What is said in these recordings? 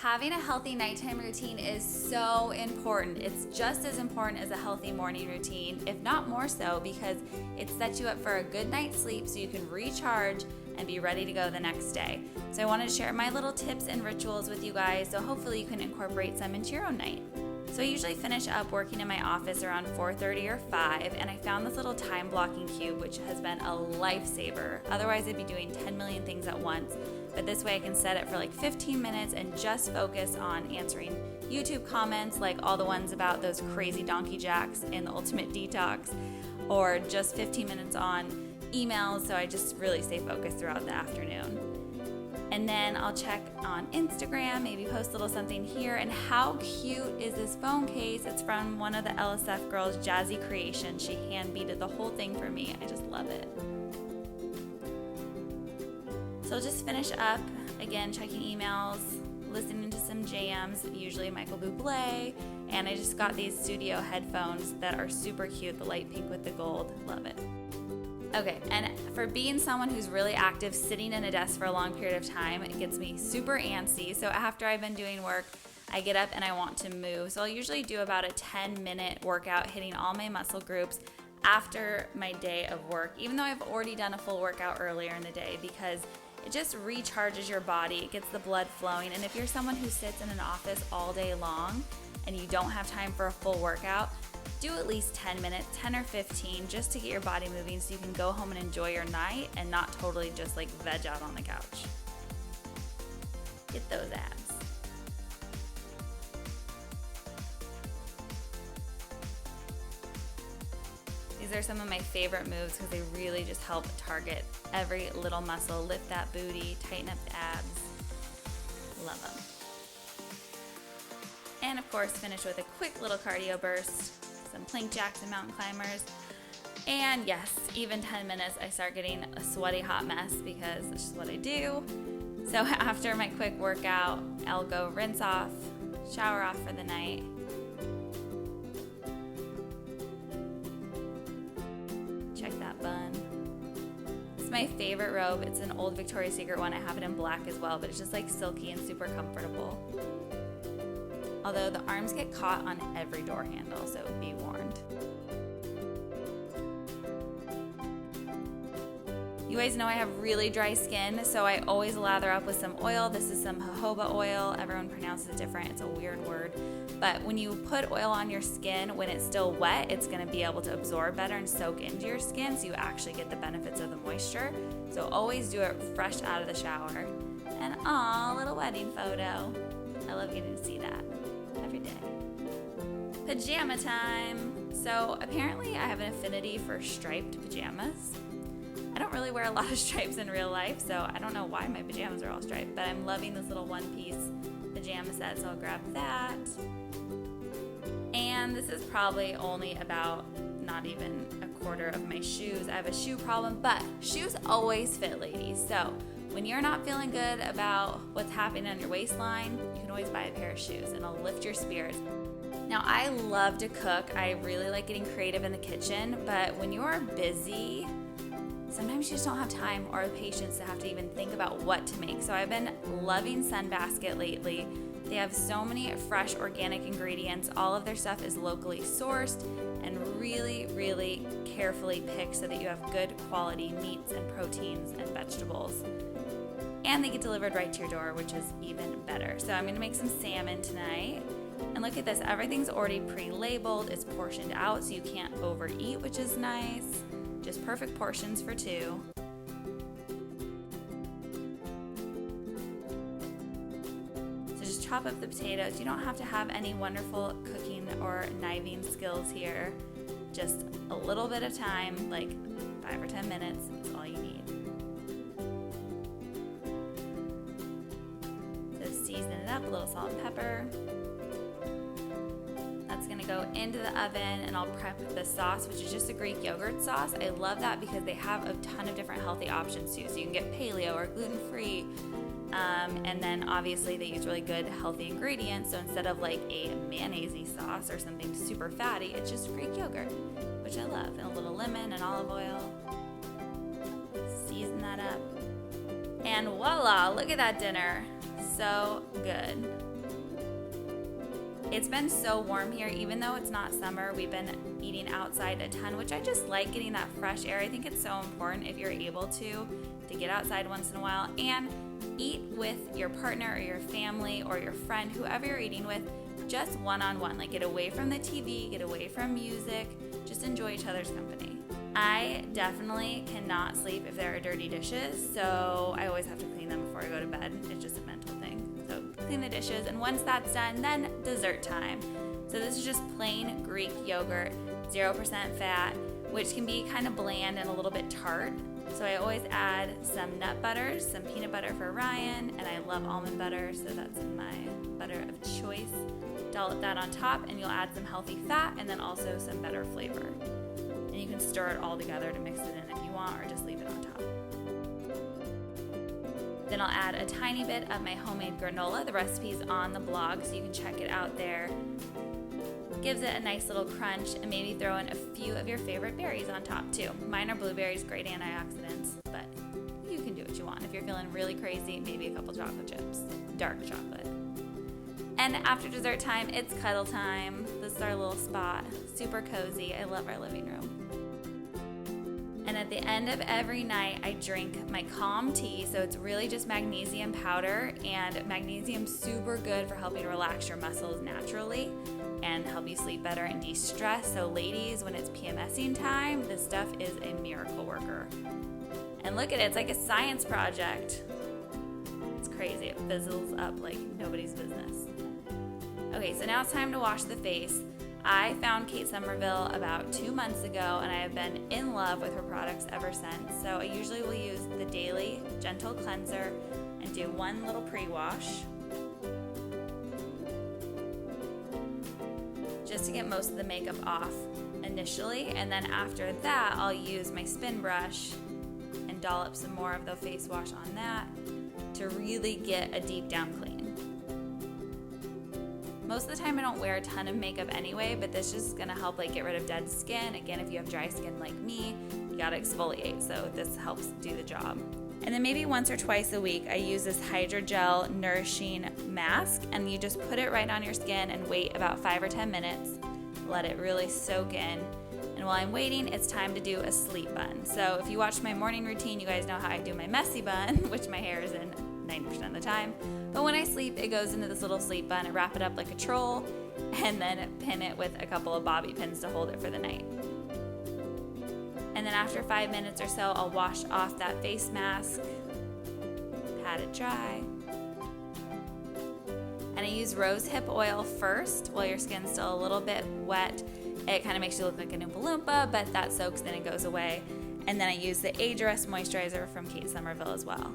Having a healthy nighttime routine is so important. It's just as important as a healthy morning routine, if not more so, because it sets you up for a good night's sleep so you can recharge and be ready to go the next day. So I wanted to share my little tips and rituals with you guys, so hopefully you can incorporate some into your own night. So I usually finish up working in my office around 4:30 or 5, and I found this little time blocking cube, which has been a lifesaver. Otherwise, I'd be doing 10 million things at once. But this way I can set it for like 15 minutes and just focus on answering YouTube comments, like all the ones about those crazy donkey jacks in the ultimate detox, or just 15 minutes on emails, so I just really stay focused throughout the afternoon. And then I'll check on Instagram, maybe post a little something here. And how cute is this phone case? It's from one of the LSF girls, Jazzy Creation. She hand beaded the whole thing for me. I just love it. So I'll just finish up, again, checking emails, listening to some jams, usually Michael Bublé, and I just got these studio headphones that are super cute, the light pink with the gold. Love it. Okay, and for being someone who's really active, sitting in a desk for a long period of time, it gets me super antsy. So after I've been doing work, I get up and I want to move. So I'll usually do about a 10-minute workout, hitting all my muscle groups after my day of work, even though I've already done a full workout earlier in the day, because it just recharges your body, it gets the blood flowing. And if you're someone who sits in an office all day long and you don't have time for a full workout, do at least 10 minutes, 10 or 15, just to get your body moving so you can go home and enjoy your night and not totally just like veg out on the couch. Get those abs. These are some of my favorite moves because they really just help target every little muscle, lift that booty, tighten up the abs. Love them. And of course, finish with a quick little cardio burst, some plank jacks and mountain climbers. And yes, even 10 minutes, I start getting a sweaty hot mess because that's just what I do. So after my quick workout, I'll go rinse off, shower off for the night. Check that bun. It's my favorite robe. It's an old Victoria's Secret one. I have it in black as well, but it's just like silky and super comfortable. Although the arms get caught on every door handle, so be warned. You guys know I have really dry skin, so I always lather up with some oil. This is some jojoba oil. Everyone pronounces it different. It's a weird word. But when you put oil on your skin when it's still wet, it's going to be able to absorb better and soak into your skin, so you actually get the benefits of the moisture. So always do it fresh out of the shower. And aw, little wedding photo. I love getting to see that every day. Pajama time. So apparently I have an affinity for striped pajamas. I don't really wear a lot of stripes in real life, so I don't know why my pajamas are all striped, but I'm loving this little one-piece pajama set, so I'll grab that. And this is probably only about not even a quarter of my shoes. I have a shoe problem, but shoes always fit, ladies. So when you're not feeling good about what's happening on your waistline, you can always buy a pair of shoes and it'll lift your spirits. Now, I love to cook. I really like getting creative in the kitchen, but when you're busy, sometimes you just don't have time or the patience to have to even think about what to make. So I've been loving Sunbasket lately. They have so many fresh organic ingredients. All of their stuff is locally sourced and really, really carefully picked so that you have good quality meats and proteins and vegetables. And they get delivered right to your door, which is even better. So I'm gonna make some salmon tonight. And look at this, everything's already pre-labeled. It's portioned out so you can't overeat, which is nice. Just perfect portions for two. So just chop up the potatoes. You don't have to have any wonderful cooking or kniving skills here. Just a little bit of time, like 5 or 10 minutes, is all you need. So season it up, a little salt and pepper. That's gonna go into the oven, and I'll prep the sauce, which is just a Greek yogurt sauce. I love that because they have a ton of different healthy options too. So you can get paleo or gluten-free. And then obviously they use really good healthy ingredients. So instead of like a mayonnaise sauce or something super fatty, it's just Greek yogurt, which I love. And a little lemon and olive oil. Season that up. And voila, look at that dinner. So good. It's been so warm here, even though it's not summer. We've been eating outside a ton, which I just like getting that fresh air. I think it's so important if you're able to get outside once in a while and eat with your partner or your family or your friend, whoever you're eating with, just one-on-one. Like, get away from the TV, get away from music, just enjoy each other's company. I definitely cannot sleep if there are dirty dishes, so I always have to clean them before I go to bed. It's just a mental thing. So clean the dishes, and once that's done, then dessert time. So this is just plain Greek yogurt, 0% fat, which can be kind of bland and a little bit tart. So I always add some nut butters, some peanut butter for Ryan, and I love almond butter, so that's my butter of choice. Dollop that on top, and you'll add some healthy fat and then also some better flavor. And you can stir it all together to mix it in if you want, or just leave it on top. Then I'll add a tiny bit of my homemade granola. The recipe's on the blog, so you can check it out there. Gives it a nice little crunch, and maybe throw in a few of your favorite berries on top too. Mine are blueberries, great antioxidants, but you can do what you want. If you're feeling really crazy, maybe a couple chocolate chips, dark chocolate. And after dessert time, it's cuddle time. This is our little spot, super cozy. I love our living room. And at the end of every night, I drink my calm tea. So it's really just magnesium powder, and magnesium's super good for helping relax your muscles naturally and help you sleep better and de-stress. So ladies, when it's PMSing time, this stuff is a miracle worker. And look at it, it's like a science project. It's crazy, it fizzles up like nobody's business. Okay, so now it's time to wash the face. I found Kate Somerville about 2 months ago, and I have been in love with her products ever since. So I usually will use the daily gentle cleanser and do one little pre-wash, just to get most of the makeup off initially, and then after that I'll use my spin brush and dollop some more of the face wash on that to really get a deep down clean. Most of the time I don't wear a ton of makeup anyway, but this is gonna help like get rid of dead skin. Again, if you have dry skin like me, you gotta exfoliate, so this helps do the job. And then maybe once or twice a week, I use this Hydrogel Nourishing mask, and you just put it right on your skin and wait about 5 or 10 minutes. Let it really soak in. And while I'm waiting, it's time to do a sleep bun. So if you watch my morning routine, you guys know how I do my messy bun, which my hair is in 90% of the time. But when I sleep, it goes into this little sleep bun. I wrap it up like a troll, and then pin it with a couple of bobby pins to hold it for the night. And then after 5 minutes or so, I'll wash off that face mask, pat it dry. And I use rose hip oil first while your skin's still a little bit wet. It kind of makes you look like an Oompa Loompa, but that soaks in and goes away. And then I use the Age Rest moisturizer from Kate Somerville as well.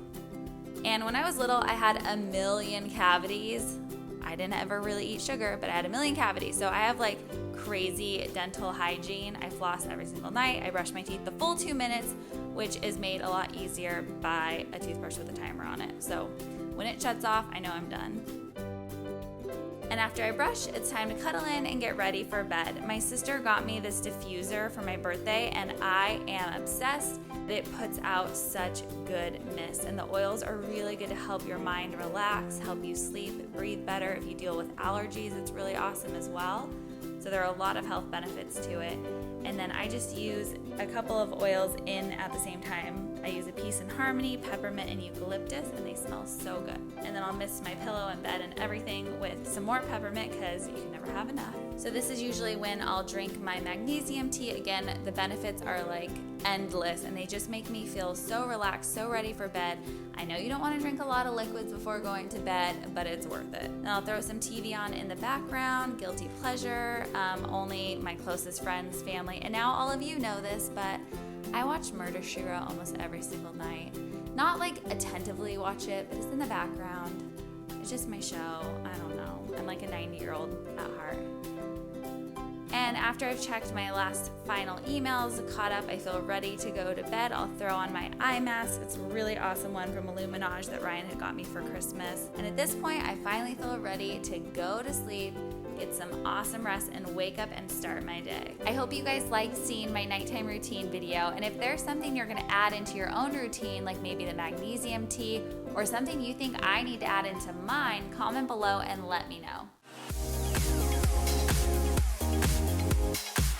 And when I was little, I had a million cavities. I didn't ever really eat sugar, but I had a million cavities. So I have like crazy dental hygiene. I floss every single night. I brush my teeth the full 2 minutes, which is made a lot easier by a toothbrush with a timer on it. So when it shuts off, I know I'm done. And after I brush, it's time to cuddle in and get ready for bed. My sister got me this diffuser for my birthday, and I am obsessed. It puts out such good mist, and the oils are really good to help your mind relax, help you sleep, breathe better. If you deal with allergies, it's really awesome as well. So there are a lot of health benefits to it. And then I just use a couple of oils in at the same time. I use a Peace and Harmony, peppermint, and eucalyptus, and they smell so good. And then I'll mist my pillow and bed and everything with some more peppermint, because you can never have enough. So this is usually when I'll drink my magnesium tea. Again, the benefits are like endless, and they just make me feel so relaxed, so ready for bed. I know you don't want to drink a lot of liquids before going to bed, but it's worth it. Then I'll throw some TV on in the background, guilty pleasure, only my closest friends, family, and now all of you know this, but I watch Murder, She Wrote almost every single night. Not like attentively watch it, but it's in the background. It's just my show. I don't know. I'm like a 90-year-old at heart. And after I've checked my last final emails, caught up, I feel ready to go to bed. I'll throw on my eye mask. It's a really awesome one from Illuminage that Ryan had got me for Christmas. And at this point, I finally feel ready to go to sleep, get some awesome rest, and wake up and start my day. I hope you guys liked seeing my nighttime routine video. And if there's something you're gonna add into your own routine, like maybe the magnesium tea, or something you think I need to add into mine, comment below and let me know. Bye.